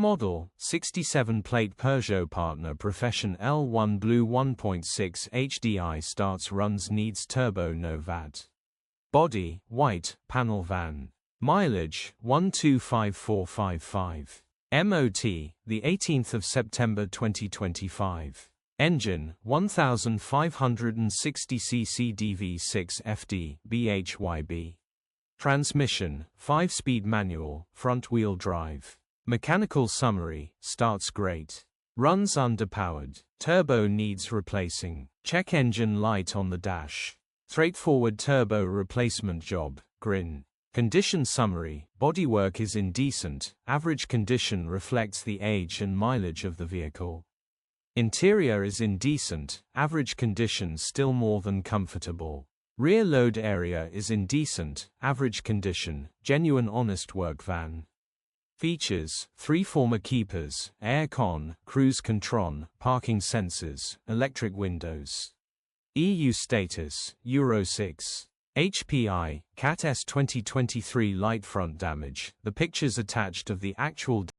Model, 67-plate Peugeot Partner Professionl L1 Blue 1.6 HDI starts runs needs turbo no VAT. Body, white, panel van. Mileage, 125455. MOT, the 18th of September 2025. Engine, 1560 cc DV6 FD, BHY-B. Transmission, 5-speed manual, front-wheel drive. Mechanical summary, starts great. Runs underpowered. Turbo needs replacing. Check engine light on the dash. Straightforward turbo replacement job, grin. Condition summary, bodywork is indecent, average condition reflects the age and mileage of the vehicle. Interior is indecent, average condition still more than comfortable. Rear load area is indecent, average condition, genuine honest work van. Features, 3 former keepers, aircon, cruise control, parking sensors, electric windows. EU status, Euro 6. HPI, CAT S 2023 light front damage, the pictures attached of the actual